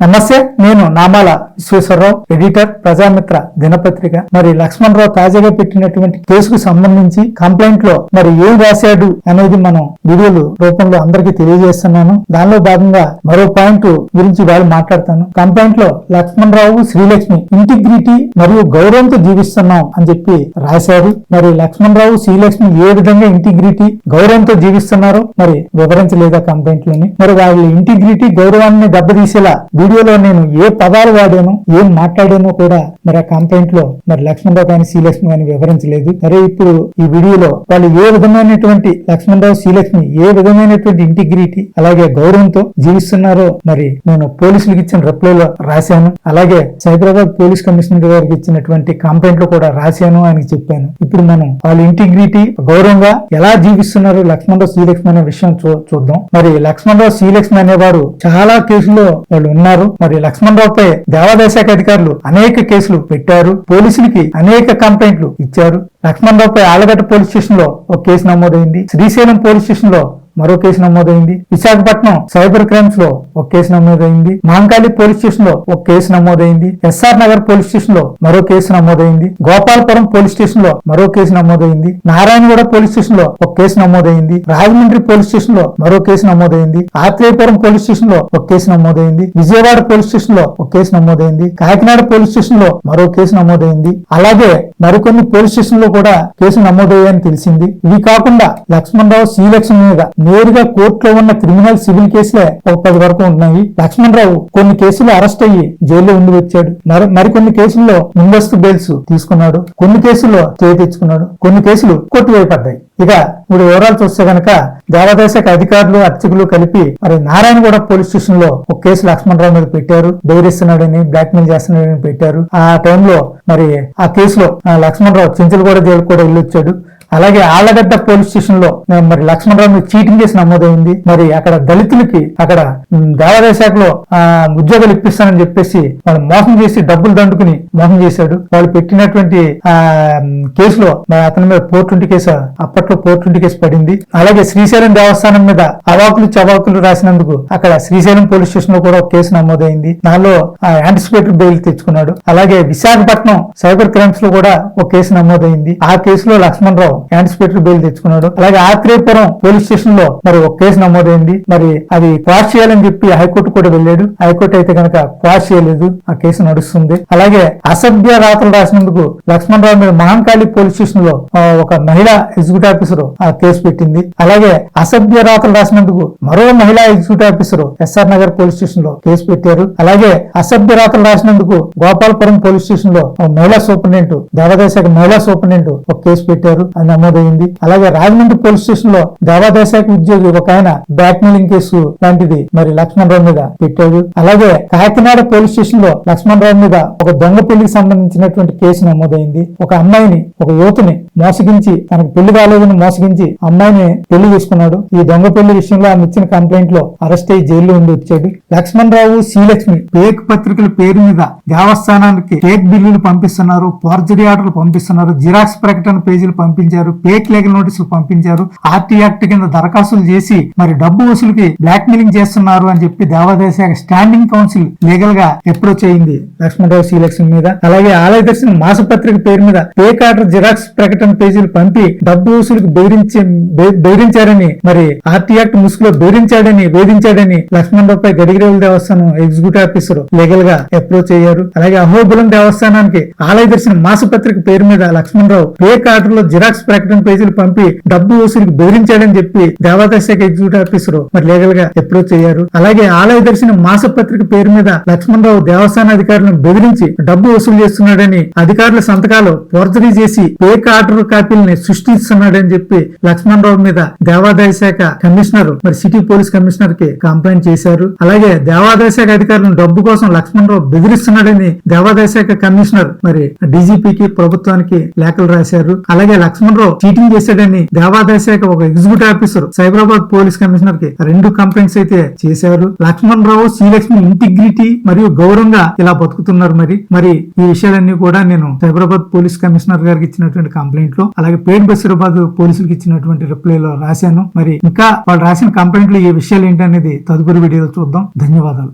నమస్తే, నేను నామాల విశ్వేశ్వరరావు, ఎడిటర్, ప్రజామిత్ర దినపత్రిక. మరి లక్ష్మణ్ రావు తాజాగా పెట్టినటువంటి కేసుకు సంబంధించి కంప్లైంట్ లో మరి ఏం రాశాడు అనేది మనం వీడియోలు రూపంలో అందరికీ తెలియజేస్తున్నాను. దానిలో భాగంగా మరో పాయింట్ గురించి వాళ్ళు మాట్లాడతాను. కంప్లైంట్ లో లక్ష్మణ్ రావు, శ్రీలక్ష్మి ఇంటిగ్రిటీ మరియు గౌరవంతో జీవిస్తున్నాం అని చెప్పి రాశారు. మరి లక్ష్మణ్ రావు, శ్రీలక్ష్మి ఏ విధంగా ఇంటిగ్రిటీ, గౌరవంతో జీవిస్తున్నారో మరి వివరించలేదా కంప్లైంట్ లోని. మరి వాళ్ళ ఇంటిగ్రిటీ, గౌరవాన్ని దెబ్బతీసేలా వీడియోలో నేను ఏ పదాలు వాడాను, ఏం మాట్లాడానో కూడా మరి ఆ కంప్లైంట్ లో మరి లక్ష్మణ్ రావు కానీ శ్రీలక్ష్మి కానీ వివరించలేదు. సరే, ఇప్పుడు ఈ వీడియోలో వాళ్ళు ఏ విధమైనటువంటి లక్ష్మణ్ రావు, శ్రీలక్ష్మి ఏ విధమైనటువంటి ఇంటిగ్రిటీ అలాగే గౌరవంతో జీవిస్తున్నారో మరి నేను పోలీసులకు ఇచ్చిన రిప్లైలో రాశాను. అలాగే సైబరాబాద్ పోలీస్ కమిషనర్ గారికి ఇచ్చినటువంటి కంప్లైంట్ లో కూడా రాశాను, ఆయనకి చెప్పాను. ఇప్పుడు మనం వాళ్ళ ఇంటిగ్రిటీ, గౌరవంగా ఎలా జీవిస్తున్నారు లక్ష్మణ్ రావు, శ్రీలక్ష్మి అనే విషయం చూద్దాం. మరి లక్ష్మణ్ రావు, శ్రీలక్ష్మి అనేవారు చాలా కేసుల్లో వాళ్ళు ఉన్నారు. మరి లక్ష్మణ్ రావుపై దేవాదాయ శాఖ అధికారులు అనేక కేసులు పెట్టారు, పోలీసులకి అనేక కంప్లైంట్లు ఇచ్చారు. లక్ష్మణ్ రావుపై ఆలగడ్డ పోలీస్ స్టేషన్ లో ఒక కేసు నమోదైంది, శ్రీశైలం పోలీస్ స్టేషన్ లో మరో కేసు నమోదైంది, విశాఖపట్నం సైబర్ క్రైమ్స్ లో ఒక కేసు నమోదైంది, మహంకాళి పోలీస్ స్టేషన్ లో ఒక కేసు నమోదైంది, ఎస్ఆర్ నగర్ పోలీస్ స్టేషన్ లో మరో కేసు నమోదైంది, గోపాలపురం పోలీస్ స్టేషన్ లో మరో కేసు నమోదైంది, నారాయణగూడ పోలీస్ స్టేషన్ లో ఒక కేసు నమోదైంది, రాజమండ్రి పోలీస్ స్టేషన్ లో మరో కేసు నమోదైంది, ఆత్రేయపురం పోలీస్ స్టేషన్ లో ఒక కేసు నమోదైంది, విజయవాడ పోలీస్ స్టేషన్ లో ఒక కేసు నమోదైంది, కాకినాడ పోలీస్ స్టేషన్ లో మరో కేసు నమోదైంది. అలాగే మరికొన్ని పోలీస్ స్టేషన్ లో కూడా కేసు నమోదయ్యాయని తెలిసింది. ఇవి కాకుండా లక్ష్మణ్ రావు, శ్రీలక్ష్మి మీద నేరుగా కోర్టులో ఉన్న క్రిమినల్, సివిల్ కేసులే ఒక 10 వరకు ఉన్నాయి. లక్ష్మణ్ రావు కొన్ని కేసులు అరెస్ట్ అయ్యి జైల్లో ఉండి వచ్చాడు. మరికొన్ని కేసుల్లో ముందస్తు బెయిల్స్ తీసుకున్నాడు, కొన్ని కేసుల్లో స్టే తెచ్చుకున్నాడు, కొన్ని కేసులు కొట్టివేయబడ్డాయి. ఇక ఇప్పుడు వివరాలు చూస్తే గనక దేవాదాయ శాఖ అధికారులు, అర్చకులు కలిపి మరి నారాయణగూడ పోలీస్ స్టేషన్ లో ఒక కేసు లక్ష్మణ్ రావు మీద పెట్టారు. బెదిరిస్తున్నాడని, బ్లాక్ మెయిల్ చేస్తున్నాడని పెట్టారు. ఆ టైంలో మరి ఆ కేసులో లక్ష్మణ్ రావు చెంచులగూడ జైలు కూడా వెళ్ళొచ్చాడు. అలాగే ఆళ్లగడ్డ పోలీస్ స్టేషన్ లో మరి లక్ష్మణ్ రావు చీటింగ్ కేసు నమోదైంది. మరి అక్కడ దళితులకి అక్కడ దేవాదాయ శాఖలో ఉద్యోగాలు ఇప్పిస్తానని చెప్పేసి వాళ్ళు మోసం చేసి డబ్బులు దండుకుని మోసం చేశాడు. వాళ్ళు పెట్టినటువంటి కేసులో అతని మీద 420 కేసు, అప్పట్లో 420 కేసు పడింది. అలాగే శ్రీశైలం దేవస్థానం మీద అవాకులు చవాకులు రాసినందుకు అక్కడ శ్రీశైలం పోలీస్ స్టేషన్ లో కూడా ఒక కేసు నమోదైంది. దానిలో యాంటిసిపేటరీ బెయిల్ తెచ్చుకున్నాడు. అలాగే విశాఖపట్నం సైబర్ క్రైమ్స్ లో కూడా ఒక కేసు నమోదైంది. ఆ కేసులో లక్ష్మణ్ రావు యాంటిసిపేటరీ బెయిల్ తెచ్చుకున్నాడు. అలాగే ఆత్రేయపురం పోలీస్ స్టేషన్ లో మరి ఒక కేసు నమోదైంది. మరి అది క్వాష్ చేయాలని చెప్పి హైకోర్టు కూడా వెళ్ళాడు. హైకోర్టు అయితే కనుక క్వాష్ చేయలేదు, ఆ కేసు నడుస్తుంది. అలాగే అసభ్య రాతలు రాసినందుకు లక్ష్మణ్ రావు మీద మహంకాళి పోలీస్ స్టేషన్ లో ఒక మహిళా ఎగ్జిక్యూటివ్ ఆఫీసర్ ఆ కేసు పెట్టింది. అలాగే అసభ్య రాతలు రాసినందుకు మరో మహిళా executive officer SR Nagar police station లో కేసు పెట్టారు. అలాగే అసభ్య రాతలు రాసినందుకు గోపాలపురం పోలీస్ స్టేషన్ లో మహిళా సూపరింటెండెంట్, దేవాదాయ శాఖ మహిళా సూపరింటెండెంట్ ఒక కేసు పెట్టారు, అది నమోదైంది. అలాగే రాజమండ్రి పోలీస్ స్టేషన్ లో దేవాదాయ శాఖ ఉద్యోగి ఒక ఆయన బ్లాక్ మెయిలింగ్ కేసు లాంటిది మరి లక్ష్మణ్ రావు మీద పెట్టాడు. అలాగే కాకినాడ పోలీస్ స్టేషన్ లో లక్ష్మణ్ రావు మీద ఒక దొంగ పెళ్లికి సంబంధించినటువంటి కేసు నమోదైంది. ఒక అమ్మాయిని, ఒక యువతిని మోసగించి, తనకు పెళ్లి కాలేదని మోసగించి అమ్మాయిని పెళ్లి చేసుకున్నాడు. ఈ దొంగ పెళ్లి విషయంలో ఆమె ఇచ్చిన కంప్లైంట్ లో అరెస్ట్ అయ్యి జైల్లో ఉండి వచ్చాడు. లక్ష్మణ్ రావు, శ్రీలక్ష్మి ఫేక్ పత్రికల పేరు మీద దేవస్థానానికి ఫేక్ బిల్లులు పంపిస్తున్నారు, ఫోర్జరీ ఆర్డర్లు పంపిస్తున్నారు, జిరాక్స్ ప్రకటన పేజీలు పంపించారు, ఫేక్ లీగల్ నోటీసులు పంపించారు, ఆర్టీ యాక్ట్ కింద దరఖాస్తులు చేసి మరి డబ్బు వసూలుకి బ్లాక్ మెయిలింగ్ చేస్తున్నారు అని చెప్పి దేవాదాయ శాఖ స్టాండింగ్ కౌన్సిల్ లీగల్ గా అప్రోచ్ అయింది లక్ష్మణ్ రావు, శ్రీలక్ష్మి మీద. అలాగే ఆలయ దర్శనం మాసపత్రిక పేరు మీద ఫేక్ ఆర్డర్, జిరాక్స్ ప్రకటన పేజీలు పంపి డబ్బు వసూలుకి బెదిరించారని, మరి ఆర్టీ యాక్ట్ ముసుగులో వేధించాడని లక్ష్మణ్ రావుపై గడిగిరేవుల దేవస్థానం ఎగ్జిక్యూటివ్ ఆఫీసర్ లీగల్ గా అప్రోచ్ అయ్యారు. అలాగే అహోబులం దేవస్థానానికి ఆలయ దర్శనం మాసపత్రిక పేరు మీద లక్ష్మణ్ రావు ఫేక్ ఆర్డర్ లో జిరాక్స్ ప్రకటన పేజీలు పంపి డబ్బు వసూలుకి బెదిరించాడని చెప్పి దేవాదాయ శాఖ ఎగ్జిక్యూటివ్ ఆఫీసర్ మరి లీగల్ గా అప్రోచ్ అయ్యారు. అలాగే ఆలయ దర్శనం మాసపత్రిక పేరు మీద లక్ష్మణ్ రావు దేవస్థాన అధికారులను బెదిరించి డబ్బు వసూలు చేస్తున్నాడని, అధికారుల సంతకాలు ఫోర్జరీ చేసి ఫేక్ ఆర్డర్ కాపీలని సృష్టిస్తున్నాడని చెప్పి లక్ష్మణ్ రావు మీద దేవాదాయ శాఖ కమిషనర్ మరి సిటీ పోలీస్ కమిషనర్ కి కంప్లైంట్ చేశారు. అలాగే దేవాదాయ శాఖ అధికారులను డబ్బు కోసం లక్ష్మణ్ రావు బెదిరిస్తున్నాడని దేవాదాయ శాఖ కమిషనర్ మరి డీజీపీకి, ప్రభుత్వానికి లేఖలు రాశారు. అలాగే లక్ష్మణ్ రావు చీటింగ్ చేశాడని దేవాదాయ శాఖ ఒక executive officer Cyberabad police commissioner కి 2 కంప్లైంట్స్ అయితే చేశారు. లక్ష్మణ్ రావు, శ్రీలక్ష్మి ఇంటిగ్రిటీ మరియు గౌరవంగా ఇలా బతుకుతున్నారు. మరి ఈ విషయాలన్నీ కూడా నేను సైబరాబాద్ పోలీస్ కమిషనర్ గారికి ఇచ్చినటువంటి కంప్లైంట్ లో, అలాగే పేట్ బషీరాబాద్ పోలీసులకు ఇచ్చినటువంటి రిప్లైలో రాశాను. మరి ఇంకా వాళ్ళు రాసిన కంప్లైంట్లు ఈ విషయాలు ఏంటనేది తదుపరి వీడియోలో చూద్దాం. ధన్యవాదాలు.